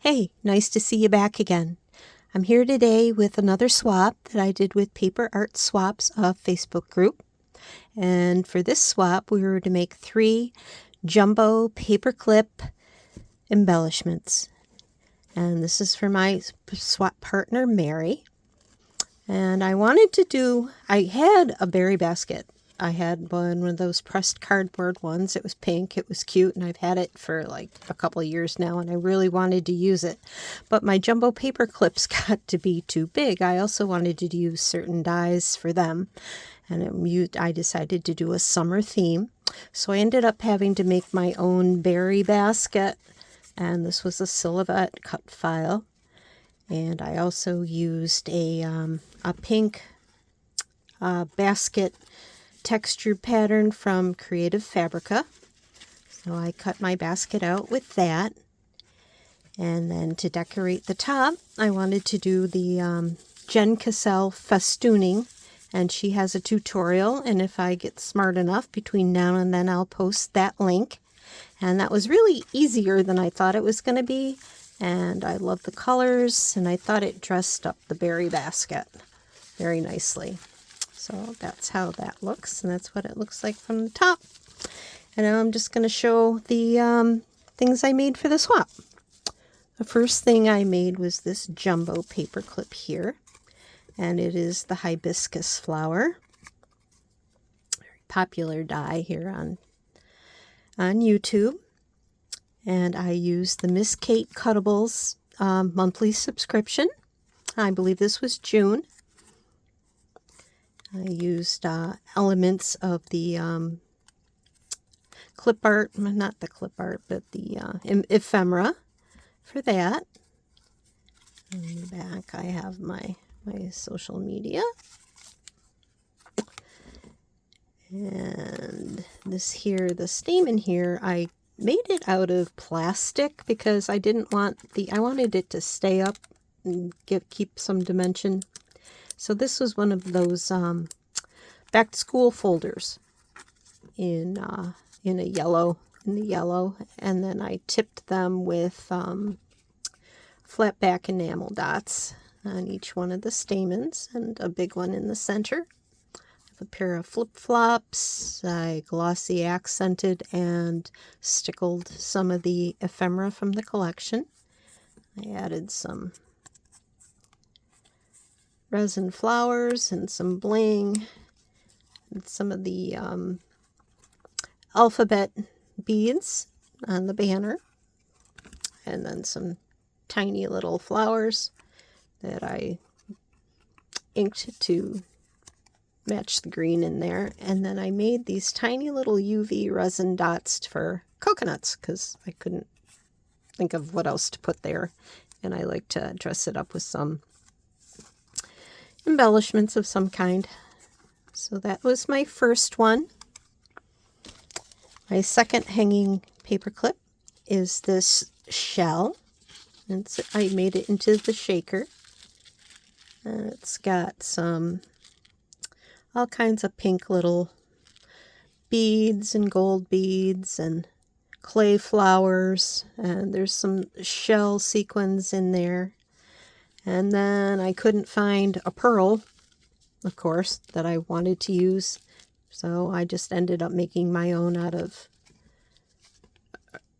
Hey, nice to see you back again. I'm here today with another swap that I did with Paper Art Swaps, a Facebook group. And for this swap, we were to make 3 jumbo paperclip embellishments. And this is for my swap partner, Mary. And I had a berry basket. I had one of those pressed cardboard ones. It was pink. It was cute, and I've had it for like a couple of years now, and I really wanted to use it. But my jumbo paper clips got to be too big. I also wanted to use certain dies for them, and I decided to do a summer theme. So I ended up having to make my own berry basket, and this was a silhouette cut file. And I also used a pink basket texture pattern from Creative Fabrica. So I cut my basket out with that. And then to decorate the top, I wanted to do the Jen Cassell festooning. And she has a tutorial, and if I get smart enough between now and then, I'll post that link. And that was really easier than I thought it was going to be. And I love the colors, and I thought it dressed up the berry basket very nicely. So that's how that looks, and that's what it looks like from the top. And now I'm just going to show the things I made for the swap. The first thing I made was this jumbo paper clip here, and it is the hibiscus flower. Very popular die here on YouTube. And I used the Miss Kate Cuttables monthly subscription. I believe this was June. I used elements of the clip art, not the clip art, but the ephemera for that. In the back I have my social media. And this here, the stamen here, I made it out of plastic because I wanted it to stay up and keep some dimension. So this was one of those back to school folders in the yellow, and then I tipped them with flat back enamel dots on each one of the stamens, and a big one in the center. I have a pair of flip-flops. I glossy accented and stickled some of the ephemera from the collection. I added some resin flowers and some bling, and some of the alphabet beads on the banner, and then some tiny little flowers that I inked to match the green in there. And then I made these tiny little UV resin dots for coconuts because I couldn't think of what else to put there, and I like to dress it up with some embellishments of some kind. So that was my first one. My second hanging paperclip is this shell, and I made it into the shaker, and it's got all kinds of pink little beads and gold beads and clay flowers, and there's some shell sequins in there. And then I couldn't find a pearl, of course, that I wanted to use, so I just ended up making my own out of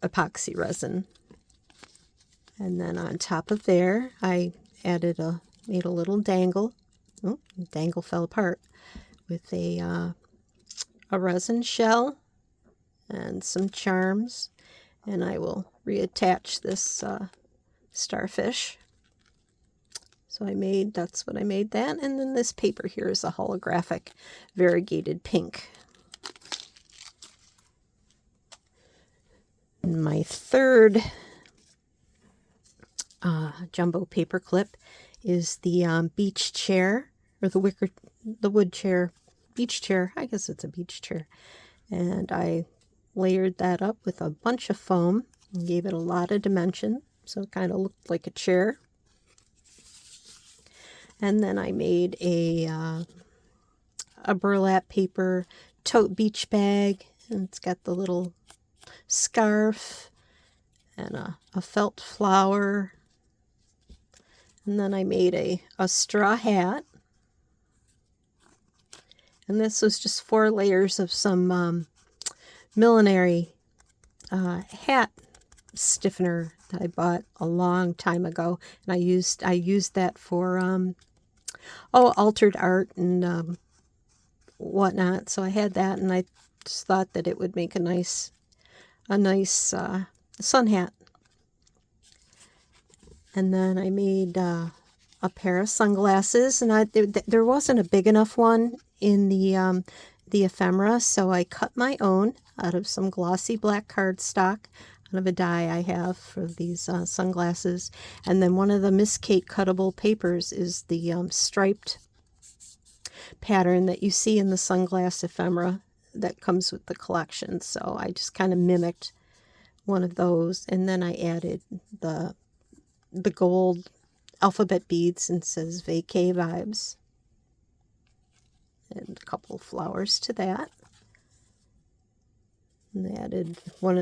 epoxy resin. And then on top of there, I made a little dangle. Oh, the dangle fell apart, with a resin shell and some charms. And I will reattach this starfish. So that's what I made that. And then this paper here is a holographic variegated pink. And my third jumbo paper clip is the beach chair, or the wood chair, beach chair. I guess it's a beach chair. And I layered that up with a bunch of foam and gave it a lot of dimension, so it kind of looked like a chair. And then I made a burlap paper tote beach bag, and it's got the little scarf and a felt flower. And then I made a straw hat. And this was just 4 layers of some millinery hat stiffener that I bought a long time ago. And I used that for altered art and whatnot. So I had that, and I just thought that it would make a nice sun hat. And then I made a pair of sunglasses, and there wasn't a big enough one in the ephemera, so I cut my own out of some glossy black cardstock, out of a die I have for these sunglasses. And then one of the Miss Kate cuttable papers is the striped pattern that you see in the sunglass ephemera that comes with the collection. So I just kind of mimicked one of those, and then I added the gold alphabet beads, and says vacay vibes, and a couple of flowers to that. And added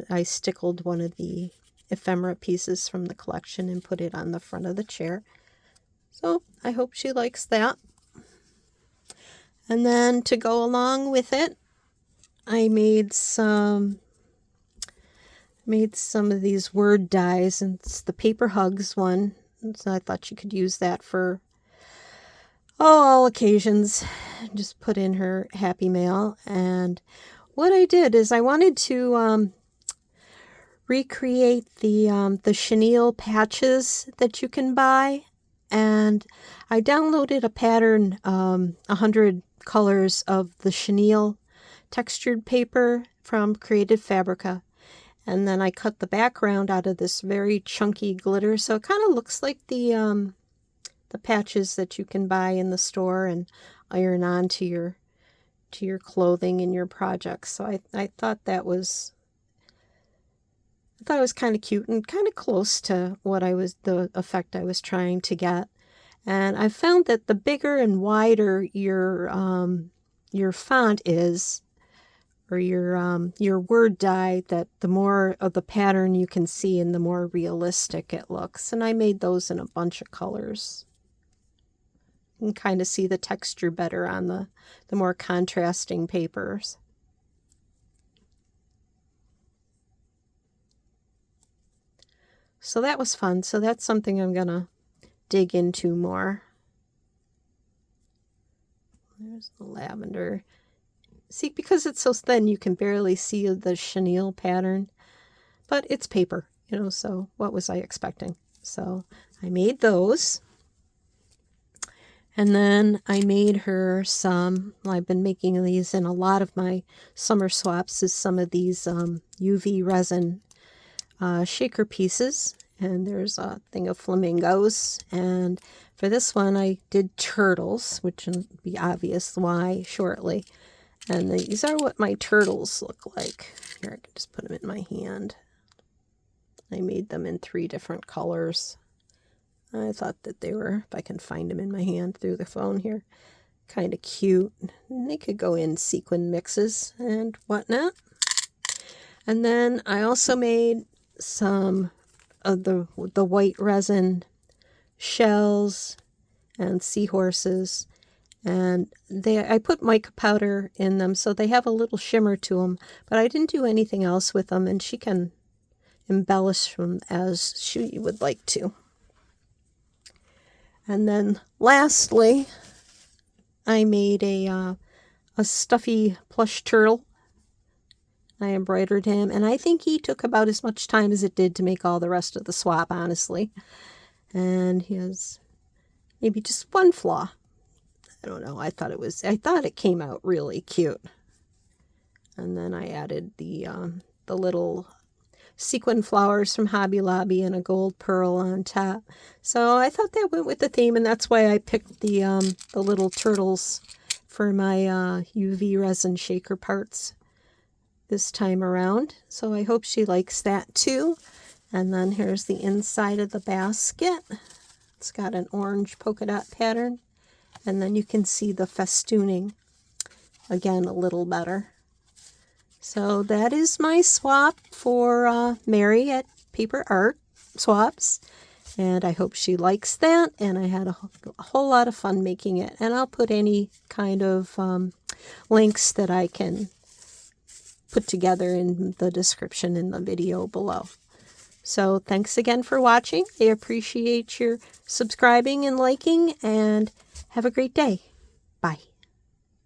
I stickled one of the ephemera pieces from the collection and put it on the front of the chair. So I hope she likes that. And then to go along with it, I made some of these word dies, and it's the Paper Hugs one. So I thought you could use that for all occasions. Just put in her happy mail. And what I did is I wanted to recreate the chenille patches that you can buy, and I downloaded a pattern, 100 colors of the chenille textured paper from Creative Fabrica, and then I cut the background out of this very chunky glitter, so it kind of looks like the patches that you can buy in the store and iron on to your clothing and your projects. So I thought that was kind of cute and kind of close to the effect I was trying to get. And I found that the bigger and wider your font is, or your word die, that the more of the pattern you can see and the more realistic it looks. And I made those in a bunch of colors. You can kind of see the texture better on the more contrasting papers. So that was fun. So that's something I'm gonna dig into more. There's the lavender. See, because it's so thin, you can barely see the chenille pattern, but it's paper, so what was I expecting? So I made those. And then I made her I've been making these in a lot of my summer swaps, is some of these UV resin shaker pieces. And there's a thing of flamingos. And for this one, I did turtles, which will be obvious why shortly. And these are what my turtles look like. Here, I can just put them in my hand. I made them in 3 different colors. I thought that they were, if I can find them in my hand through the phone here, kind of cute. And they could go in sequin mixes and whatnot. And then I also made some of the white resin shells and seahorses. And I put mica powder in them, so they have a little shimmer to them. But I didn't do anything else with them, and she can embellish them as she would like to. And then lastly, I made a stuffy plush turtle. I embroidered him, and I think he took about as much time as it did to make all the rest of the swap, honestly. And he has maybe just one flaw. I don't know. I thought it came out really cute. And then I added the little sequin flowers from Hobby Lobby and a gold pearl on top. So I thought that went with the theme, and that's why I picked the little turtles for my UV resin shaker parts this time around. So I hope she likes that too. And then here's the inside of the basket. It's got an orange polka dot pattern. And then you can see the festooning again a little better. So that is my swap for Mary at paper art swaps. And I hope she likes that. And I had a whole lot of fun making it. And I'll put any kind of links that I can put together in the description in the video below. So thanks again for watching. I appreciate your subscribing and liking, and have a great day. Bye.